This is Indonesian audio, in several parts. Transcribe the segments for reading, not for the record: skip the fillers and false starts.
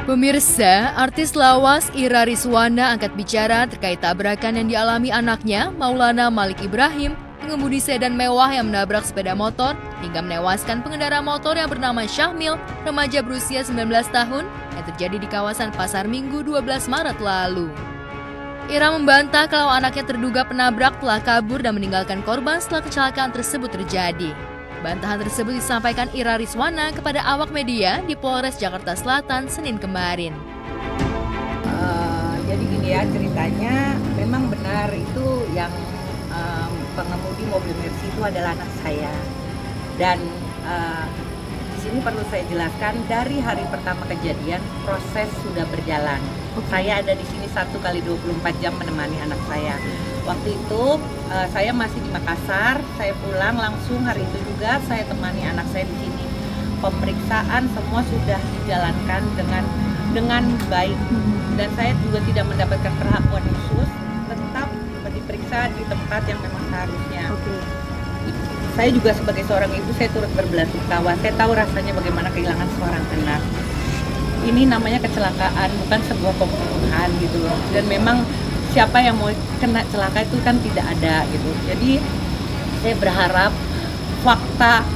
Pemirsa, artis lawas Ira Rizwana angkat bicara terkait tabrakan yang dialami anaknya, Maulana Malik Ibrahim, pengemudi sedan mewah yang menabrak sepeda motor hingga menewaskan pengendara motor yang bernama Syahmil, remaja berusia 19 tahun, yang terjadi di kawasan Pasar Minggu 12 Maret lalu. Ira membantah kalau anaknya terduga penabrak telah kabur dan meninggalkan korban setelah kecelakaan tersebut terjadi. Bantahan tersebut disampaikan Ira Rizwana kepada awak media di Polres Jakarta Selatan Senin kemarin. Jadi gini ya ceritanya, memang benar itu yang pengemudi mobil Mercy itu adalah anak saya. Dan di sini perlu saya jelaskan, dari hari pertama kejadian proses sudah berjalan. Saya ada di sini 1 kali 24 jam menemani anak saya. Waktu itu saya masih di Makassar, saya pulang langsung hari itu juga saya temani anak saya di sini. Pemeriksaan semua sudah dijalankan dengan baik, dan saya juga tidak mendapatkan perlakuan khusus, tetap diperiksa di tempat yang memang seharusnya. Saya juga sebagai seorang ibu, saya turut berbelasungkawa. Saya tahu rasanya bagaimana kehilangan seorang anak. Ini namanya kecelakaan, bukan sebuah pembunuhan gitu loh. Dan memang siapa yang mau kena celaka itu kan tidak ada gitu. Jadi saya berharap fakta,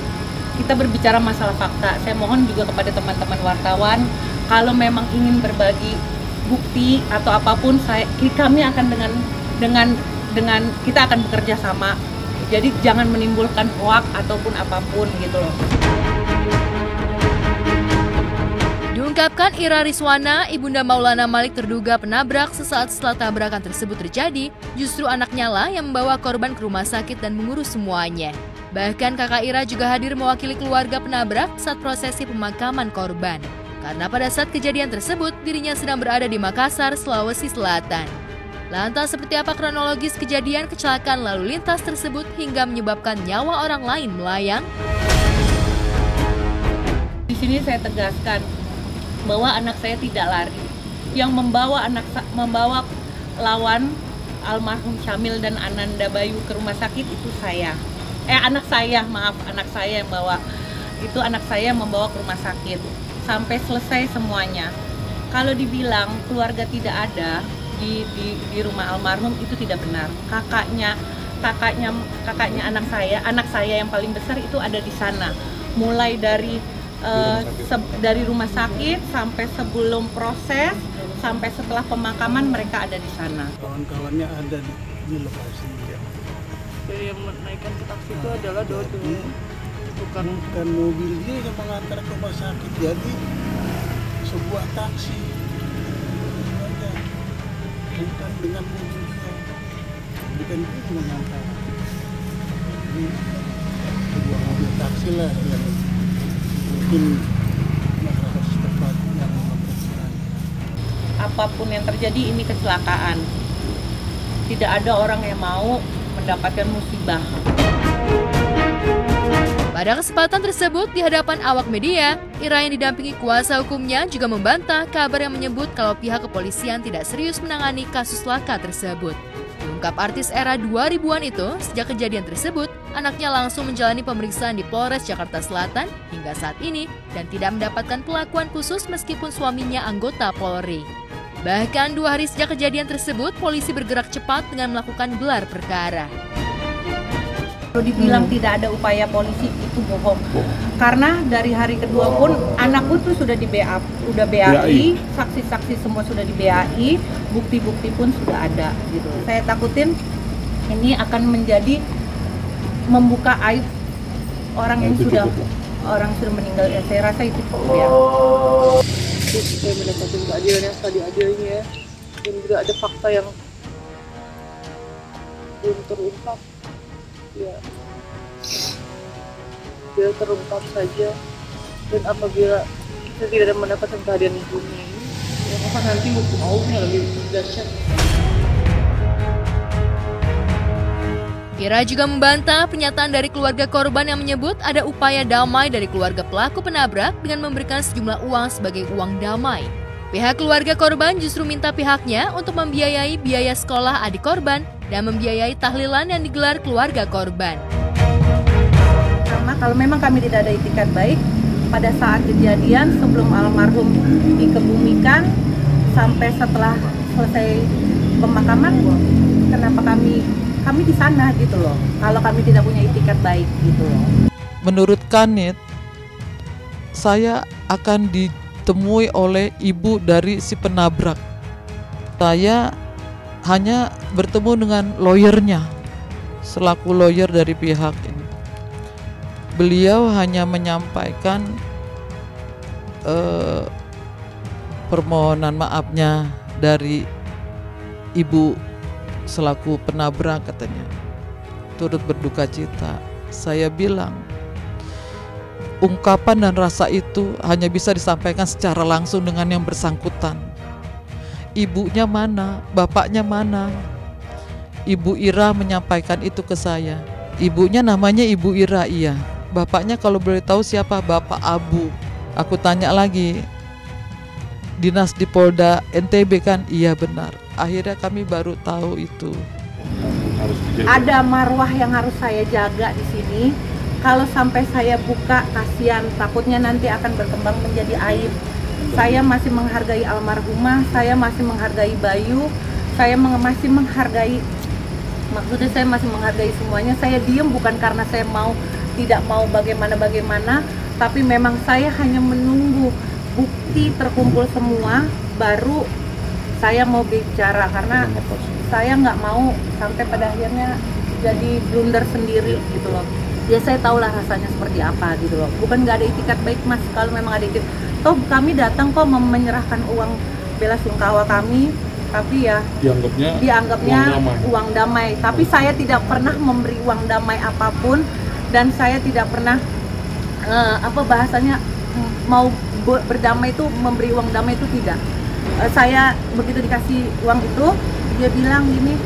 kita berbicara masalah fakta. Saya mohon juga kepada teman-teman wartawan, kalau memang ingin berbagi bukti atau apapun, kami akan dengan kita akan bekerja sama. Jadi jangan menimbulkan hoak ataupun apapun gitu loh. Diungkapkan Ira Rizwana, ibunda Maulana Malik terduga penabrak sesaat setelah tabrakan tersebut terjadi, justru anaknya lah yang membawa korban ke rumah sakit dan mengurus semuanya. Bahkan kakak Ira juga hadir mewakili keluarga penabrak saat prosesi pemakaman korban. Karena pada saat kejadian tersebut, dirinya sedang berada di Makassar, Sulawesi Selatan. Lantas seperti apa kronologis kejadian kecelakaan lalu lintas tersebut hingga menyebabkan nyawa orang lain melayang? Di sini saya tegaskan bahwa anak saya tidak lari. Yang membawa lawan almarhum Syamil dan Ananda Bayu ke rumah sakit itu saya. Anak saya yang bawa. Itu anak saya membawa ke rumah sakit sampai selesai semuanya. Kalau dibilang keluarga tidak ada di rumah almarhum, itu tidak benar. Kakaknya anak saya yang paling besar itu ada di sana. Mulai dari rumah sakit sampai sebelum proses, sampai setelah pemakaman mereka ada di sana. Kawan-kawannya ada di lokasi. Yang menaikkan ke taksi itu adalah Dodo. Bukan mobil dia yang mengantar ke rumah sakit, jadi sebuah taksi. Bukan dengan mobil dia, bukan dia mengantar. Jadi sebuah mobil taksi lah yang mungkin masyarakat setempat yang memperkirakan. Apapun yang terjadi, ini kecelakaan. Tidak ada orang yang mau mendapatkan musibah. Pada kesempatan tersebut, di hadapan awak media, Ira yang didampingi kuasa hukumnya juga membantah kabar yang menyebut kalau pihak kepolisian tidak serius menangani kasus laka tersebut. Diungkap artis era 2000-an itu, sejak kejadian tersebut, anaknya langsung menjalani pemeriksaan di Polres Jakarta Selatan hingga saat ini dan tidak mendapatkan perlakuan khusus meskipun suaminya anggota Polri. Bahkan 2 hari sejak kejadian tersebut, polisi bergerak cepat dengan melakukan gelar perkara. Kalau dibilang tidak ada upaya polisi, itu bohong. Karena dari hari kedua pun anakku tuh sudah di BAI, saksi-saksi semua sudah di BAI, bukti-bukti pun sudah ada gitu. Saya takutin ini akan membuka aib orang yang sudah meninggal. Ya, saya rasa itu ya. Saya mendapatkan keadilan yang seadil-adilnya, dan juga ada fakta yang belum terungkap. Ya, biar terungkap saja, dan apabila kita tidak mendapatkan keadilan di dunia ini, ya maka nanti hukum Allahnya lebih dahsyat. Ira juga membantah pernyataan dari keluarga korban yang menyebut ada upaya damai dari keluarga pelaku penabrak dengan memberikan sejumlah uang sebagai uang damai. Pihak keluarga korban justru minta pihaknya untuk membiayai biaya sekolah adik korban dan membiayai tahlilan yang digelar keluarga korban. Sama, kalau memang kami tidak ada itikat baik, pada saat kejadian sebelum almarhum dikebumikan sampai setelah selesai pemakaman, kenapa kami di sana gitu loh, kalau kami tidak punya itikat baik gitu loh. Menurut Kanit, saya akan ditemui oleh ibu dari si penabrak. Saya hanya bertemu dengan lawyernya, selaku lawyer dari pihak ini. Beliau hanya menyampaikan permohonan maafnya dari ibu selaku penabrak, katanya turut berduka cita. Saya bilang, ungkapan dan rasa itu hanya bisa disampaikan secara langsung dengan yang bersangkutan. Ibunya mana? Bapaknya mana? Ibu Ira menyampaikan itu ke saya. Ibunya namanya Ibu Ira, iya. Bapaknya kalau boleh tahu siapa? Bapak Abu. Aku tanya lagi, dinas di Polda NTB kan? Iya benar. Akhirnya kami baru tahu itu. Ada marwah yang harus saya jaga di sini. Kalau sampai saya buka, kasihan, takutnya nanti akan berkembang menjadi aib. Saya masih menghargai almarhumah, saya masih menghargai Bayu, saya masih menghargai, maksudnya saya masih menghargai semuanya. Saya diam bukan karena saya tidak mau bagaimana, tapi memang saya hanya menunggu bukti terkumpul semua, baru saya mau bicara, karena saya nggak mau sampai pada akhirnya jadi blunder sendiri gitu loh. Ya saya tahulah rasanya seperti apa gitu loh. Bukan nggak ada itikat baik mas, kalau memang ada itikat. Toh kami datang kok menyerahkan uang bela sungkawa kami, tapi ya dianggapnya uang damai. Tapi saya tidak pernah memberi uang damai apapun, dan saya tidak pernah bahasanya mau berdamai itu, memberi uang damai itu tidak. Saya begitu dikasih uang itu, dia bilang gini,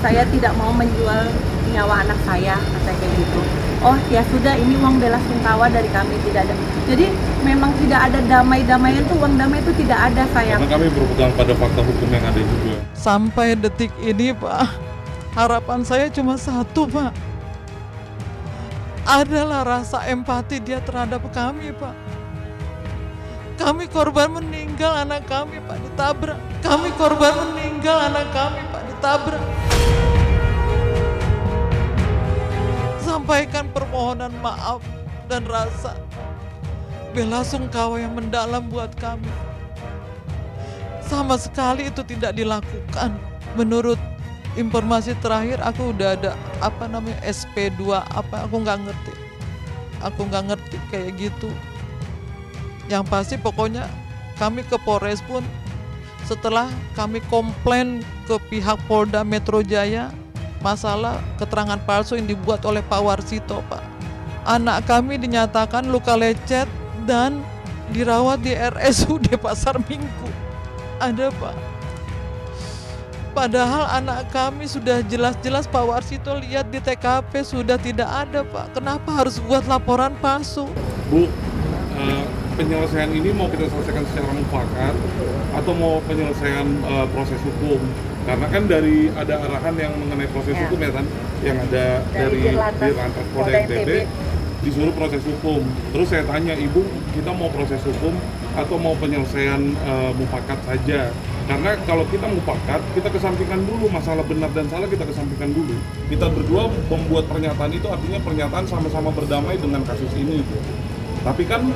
saya tidak mau menjual nyawa anak saya, kata kayak gitu. Oh ya sudah, ini uang bela sungkawa dari kami, tidak ada. Jadi memang tidak ada damai-damaian tuh, uang damai itu tidak ada, sayang. Karena kami berpegang pada fakta hukum yang ada juga. Sampai detik ini Pak, harapan saya cuma satu Pak, adalah rasa empati dia terhadap kami Pak. Kami korban meninggal, anak kami Pak ditabrak. Kami korban meninggal, anak kami Pak ditabrak. Sampaikan permohonan maaf dan rasa bela sungkawa yang mendalam buat kami. Sama sekali itu tidak dilakukan. Menurut informasi terakhir, aku udah ada SP2 aku nggak ngerti. Aku nggak ngerti kayak gitu. Yang pasti pokoknya kami ke Polres pun setelah kami komplain ke pihak Polda Metro Jaya masalah keterangan palsu yang dibuat oleh Pak Warsito Pak. Anak kami dinyatakan luka lecet dan dirawat di RSUD Pasar Minggu. Ada Pak. Padahal anak kami sudah jelas-jelas Pak Warsito lihat di TKP sudah tidak ada Pak. Kenapa harus buat laporan palsu? Bu, penyelesaian ini mau kita selesaikan secara mufakat atau mau penyelesaian proses hukum? Karena kan ada arahan yang mengenai proses hukum ya kan, yang ada dari Dirlantas Polda NTB disuruh proses hukum. Terus saya tanya, ibu, kita mau proses hukum atau mau penyelesaian mufakat saja? Karena kalau kita mufakat, kita kesampingkan dulu masalah benar dan salah, kita kesampingkan dulu. Kita berdua membuat pernyataan itu artinya pernyataan sama-sama berdamai dengan kasus ini. Tapi kan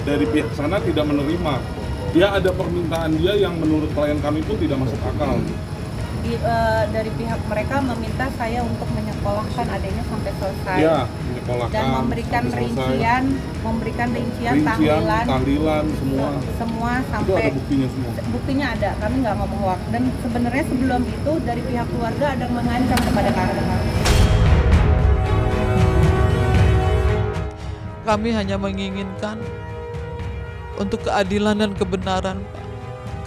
dari pihak sana tidak menerima. Dia ada permintaan dia yang menurut klien kami pun tidak masuk akal. Dari pihak mereka meminta saya untuk menyekolahkan adanya sampai selesai. Ya, menyekolahkan dan memberikan rincian tahlilan semua sampai. Itu ada buktinya semua. Buktinya ada, kami nggak ngomong hoax. Dan sebenarnya sebelum itu dari pihak keluarga ada mengancam kepada kami. Kami hanya menginginkan untuk keadilan dan kebenaran Pak.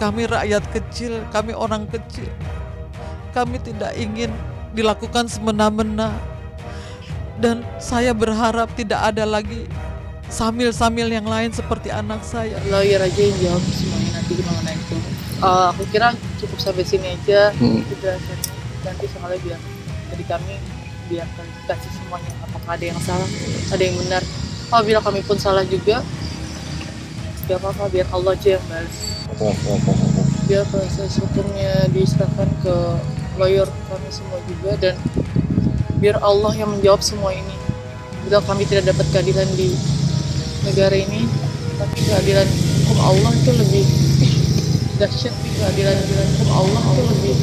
Kami rakyat kecil, kami orang kecil. Kami tidak ingin dilakukan semena-mena. Dan saya berharap tidak ada lagi samil-samil yang lain seperti anak saya. Lawyer aja yang jawab semuanya nanti mengenai itu. Aku kira cukup sampai sini aja penjelasannya. Nanti soalnya biar dari kami biar kasih semuanya, apakah ada yang salah, ada yang benar. Apabila kami pun salah juga, gak apa-apa, biar Allah aja yang balas. Biar proses hukumnya diserahkan ke lawyer kami semua juga, dan biar Allah yang menjawab semua ini. Bila kami tidak dapat keadilan di negara ini, tapi keadilan hukum Allah itu lebih dahsyat. Keadilan hukum Allah itu lebih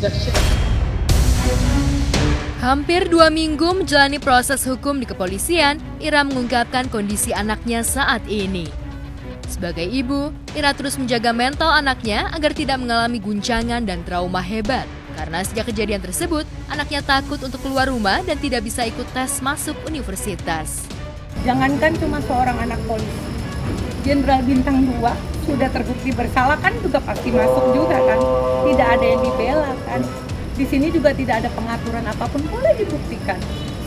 dahsyat. Hampir 2 minggu menjalani proses hukum di kepolisian, Ira mengungkapkan kondisi anaknya saat ini. Sebagai ibu, Ira terus menjaga mental anaknya agar tidak mengalami guncangan dan trauma hebat. Karena sejak kejadian tersebut, anaknya takut untuk keluar rumah dan tidak bisa ikut tes masuk universitas. Jangankan cuma seorang anak polisi, Jenderal Bintang 2 sudah terbukti bersalah kan juga pasti masuk juga kan. Tidak ada yang dibela kan. Di sini juga tidak ada pengaturan apapun, boleh dibuktikan.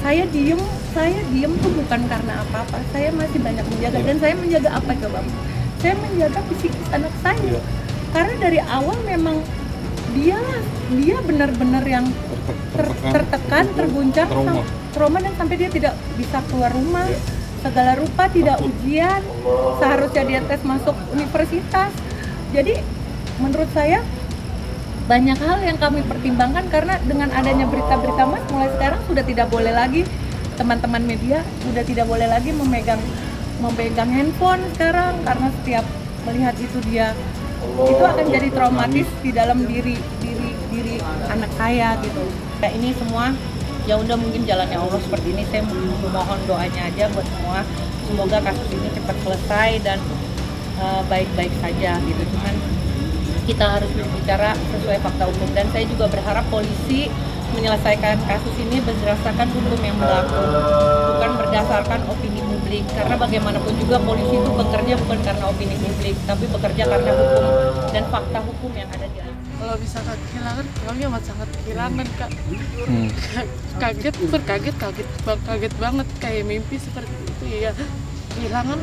Saya diem tuh bukan karena apa-apa. Saya masih banyak menjaga, dan saya menjaga apa coba? Saya menjaga psikis anak saya. Karena dari awal memang dia benar-benar yang tertekan, terguncang, trauma, dan sampai dia tidak bisa keluar rumah. Segala rupa tidak ujian, seharusnya dia tes masuk universitas. Jadi menurut saya banyak hal yang kami pertimbangkan, karena dengan adanya berita-berita Mas, mulai sekarang sudah tidak boleh lagi, teman-teman media sudah tidak boleh lagi memegang handphone sekarang, karena setiap melihat itu itu akan jadi traumatis di dalam diri anak saya gitu. Nah, ini semua ya udah mungkin jalannya Allah seperti ini. Saya mohon doanya aja buat semua, semoga kasus ini cepat selesai dan baik-baik saja gitu. Cuman kita harus berbicara sesuai fakta hukum, dan saya juga berharap polisi menyelesaikan kasus ini berdasarkan hukum yang berlaku, bukan berdasarkan opini publik, karena bagaimanapun juga polisi itu bekerja bukan karena opini publik, tapi bekerja karena hukum dan fakta hukum yang ada di atas. Kalau misalkan kehilangan, kami amat sangat kehilangan, Kak. Kaget banget, kayak mimpi seperti itu ya. Kehilangan,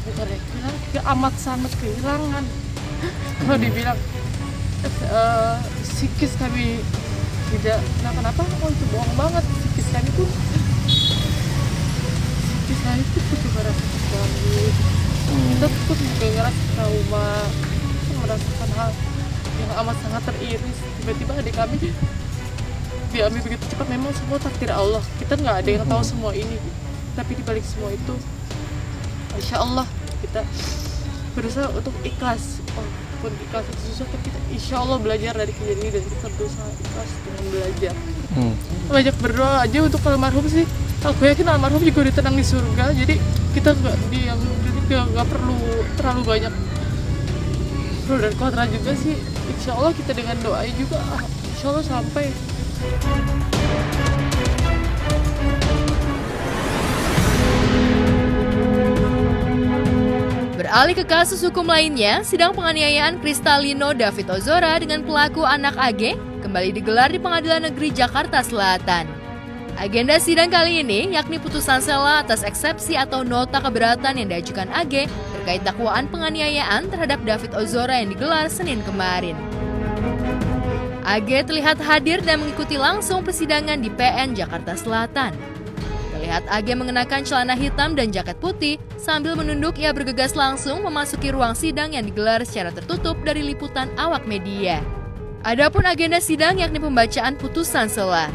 bukan kehilangan, amat sangat kehilangan. Kalau dibilang psikis kami tidak kenapa-napa, itu bohong banget. Psikis kami pun juga rasa terganggu. Kita pun juga ngerasa trauma, merasakan hal yang amat sangat teriris. Tiba-tiba adik kami diambil begitu cepat. Memang semua takdir Allah, kita nggak ada yang tahu semua ini, tapi dibalik semua itu, insya Allah kita berusaha untuk ikhlas. Walaupun ikhlas itu susah, tapi kita insya Allah belajar dari kejadian ini, dan kita berusaha ikhlas dengan belajar. Banyak berdoa aja untuk almarhum sih. Aku yakin almarhum juga ditenang di surga, jadi kita nggak perlu terlalu banyak pro dan kontra juga sih. Insya Allah kita dengan doa juga, insya Allah sampai. Beralih ke kasus hukum lainnya, sidang penganiayaan Kristalino David Ozora dengan pelaku anak AG kembali digelar di Pengadilan Negeri Jakarta Selatan. Agenda sidang kali ini yakni putusan sela atas eksepsi atau nota keberatan yang diajukan AG terkait dakwaan penganiayaan terhadap David Ozora yang digelar Senin kemarin. AG terlihat hadir dan mengikuti langsung persidangan di PN Jakarta Selatan. Terlihat AG mengenakan celana hitam dan jaket putih, sambil menunduk ia bergegas langsung memasuki ruang sidang yang digelar secara tertutup dari liputan awak media. Adapun agenda sidang yakni pembacaan putusan sela.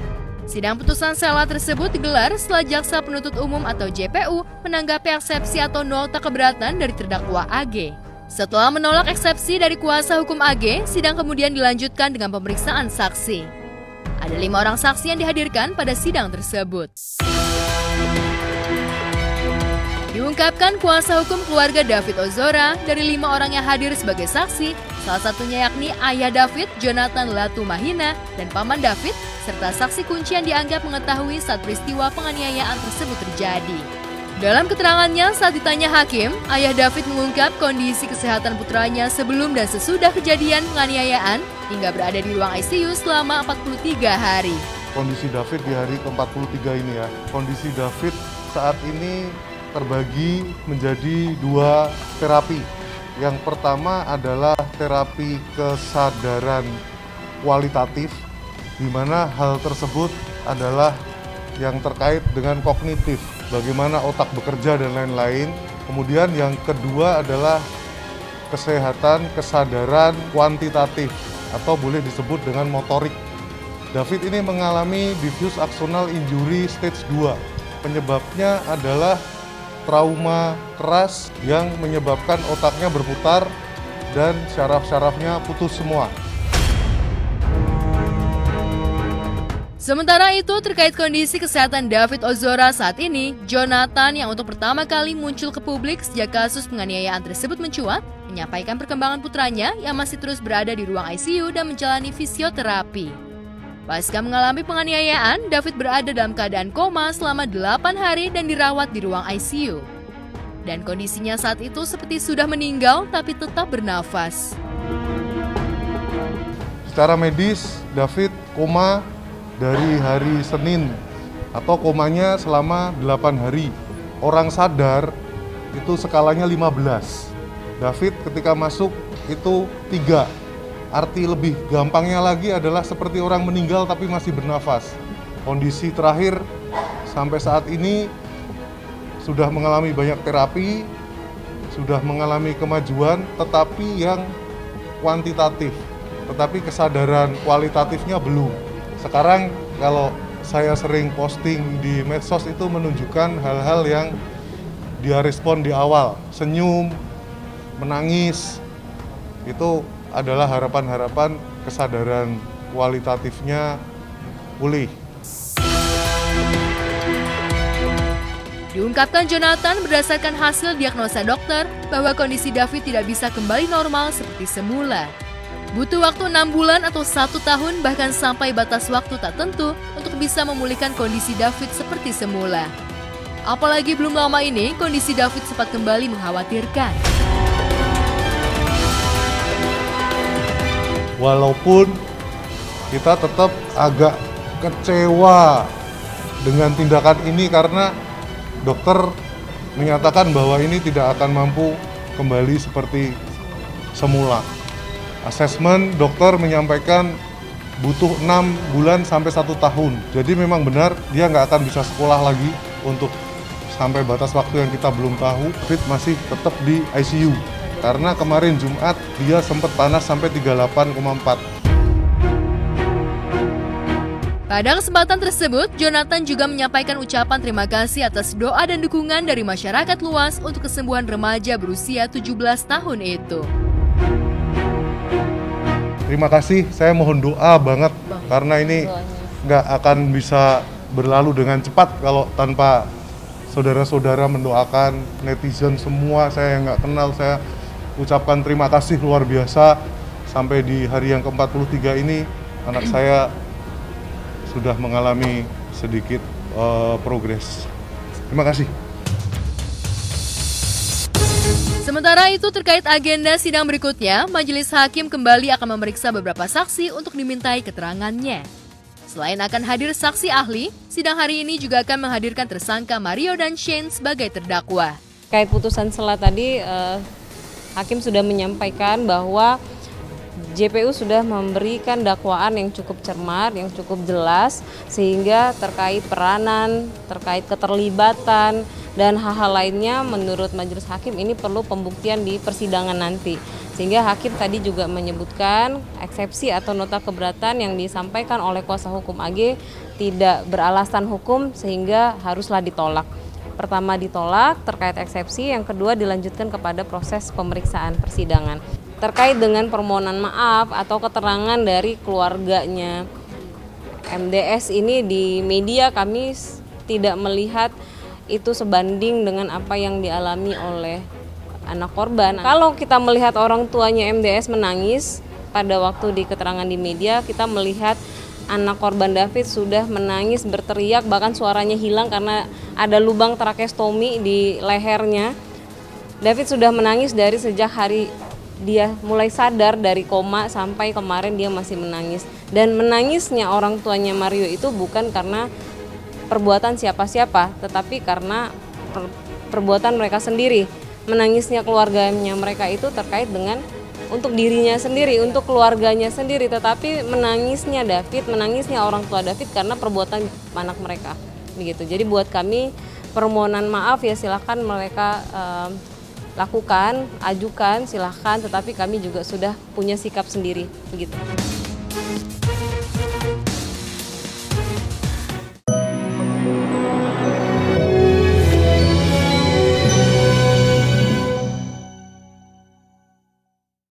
Sidang putusan sela tersebut digelar setelah Jaksa Penuntut Umum atau JPU menanggapi eksepsi atau nota keberatan dari terdakwa AG. Setelah menolak eksepsi dari kuasa hukum AG, sidang kemudian dilanjutkan dengan pemeriksaan saksi. Ada 5 orang saksi yang dihadirkan pada sidang tersebut. Diungkapkan kuasa hukum keluarga David Ozora, dari 5 orang yang hadir sebagai saksi, salah satunya yakni ayah David, Jonathan Latumahina, dan paman David, serta saksi kunci yang dianggap mengetahui saat peristiwa penganiayaan tersebut terjadi. Dalam keterangannya saat ditanya hakim, ayah David mengungkap kondisi kesehatan putranya sebelum dan sesudah kejadian penganiayaan hingga berada di ruang ICU selama 43 hari. Kondisi David di hari ke-43 ini ya, kondisi David saat ini terbagi menjadi 2 terapi. Yang pertama adalah terapi kesadaran kualitatif, di mana hal tersebut adalah yang terkait dengan kognitif. bagaimana otak bekerja dan lain-lain. Kemudian yang kedua adalah kesehatan, kesadaran kuantitatif atau boleh disebut dengan motorik. David ini mengalami diffuse axonal injury stage 2. Penyebabnya adalah trauma keras yang menyebabkan otaknya berputar dan syaraf-syarafnya putus semua. Sementara itu, terkait kondisi kesehatan David Ozora saat ini, Jonathan yang untuk pertama kali muncul ke publik sejak kasus penganiayaan tersebut mencuat, menyampaikan perkembangan putranya yang masih terus berada di ruang ICU dan menjalani fisioterapi. Pasca mengalami penganiayaan, David berada dalam keadaan koma selama 8 hari dan dirawat di ruang ICU. Dan kondisinya saat itu seperti sudah meninggal tapi tetap bernafas. Secara medis, David koma dari hari Senin atau komanya selama 8 hari. Orang sadar itu skalanya 15. David ketika masuk itu 3. Arti lebih gampangnya lagi adalah seperti orang meninggal tapi masih bernafas. Kondisi terakhir sampai saat ini sudah mengalami banyak terapi, sudah mengalami kemajuan, tetapi yang kuantitatif, tetapi kesadaran kualitatifnya belum. Sekarang kalau saya sering posting di medsos itu menunjukkan hal-hal yang dia respon di awal, senyum, menangis, itu adalah harapan-harapan kesadaran kualitatifnya pulih. Diungkapkan Jonathan berdasarkan hasil diagnosa dokter bahwa kondisi David tidak bisa kembali normal seperti semula. Butuh waktu 6 bulan atau 1 tahun bahkan sampai batas waktu tak tentu untuk bisa memulihkan kondisi David seperti semula. Apalagi belum lama ini kondisi David sempat kembali mengkhawatirkan. Walaupun kita tetap agak kecewa dengan tindakan ini karena dokter menyatakan bahwa ini tidak akan mampu kembali seperti semula. Asesmen dokter menyampaikan butuh 6 bulan sampai 1 tahun. Jadi memang benar dia nggak akan bisa sekolah lagi untuk sampai batas waktu yang kita belum tahu. David masih tetap di ICU. Karena kemarin Jumat dia sempat panas sampai 38,4. Pada kesempatan tersebut, Jonathan juga menyampaikan ucapan terima kasih atas doa dan dukungan dari masyarakat luas untuk kesembuhan remaja berusia 17 tahun itu. Terima kasih, saya mohon doa banget karena ini nggak akan bisa berlalu dengan cepat kalau tanpa saudara-saudara mendoakan, netizen semua saya yang nggak kenal, saya ucapkan terima kasih luar biasa. Sampai di hari yang ke-43 ini anak saya sudah mengalami sedikit progres. Terima kasih. Sementara itu terkait agenda sidang berikutnya, Majelis Hakim kembali akan memeriksa beberapa saksi untuk dimintai keterangannya. Selain akan hadir saksi ahli, sidang hari ini juga akan menghadirkan tersangka Mario dan Shane sebagai terdakwa. Terkait putusan sela tadi, Hakim sudah menyampaikan bahwa JPU sudah memberikan dakwaan yang cukup cermat, yang cukup jelas, sehingga terkait peranan, terkait keterlibatan, dan hal-hal lainnya menurut Majelis Hakim ini perlu pembuktian di persidangan nanti. Sehingga Hakim tadi juga menyebutkan eksepsi atau nota keberatan yang disampaikan oleh kuasa hukum AG tidak beralasan hukum sehingga haruslah ditolak. Pertama ditolak terkait eksepsi, yang kedua dilanjutkan kepada proses pemeriksaan persidangan. Terkait dengan permohonan maaf atau keterangan dari keluarganya MDS ini di media kami tidak melihat itu sebanding dengan apa yang dialami oleh anak korban. Kalau kita melihat orang tuanya MDS menangis pada waktu di keterangan di media, kita melihat anak korban David sudah menangis berteriak, bahkan suaranya hilang karena ada lubang trakeostomi di lehernya. David sudah menangis dari sejak hari dia mulai sadar dari koma sampai kemarin dia masih menangis. Dan menangisnya orang tuanya Mario itu bukan karena perbuatan siapa-siapa, tetapi karena perbuatan mereka sendiri. Menangisnya keluarganya mereka itu terkait dengan untuk dirinya sendiri, untuk keluarganya sendiri, tetapi menangisnya David, menangisnya orang tua David karena perbuatan anak mereka. Begitu. Jadi buat kami permohonan maaf ya silahkan mereka lakukan, ajukan silahkan, tetapi kami juga sudah punya sikap sendiri begitu.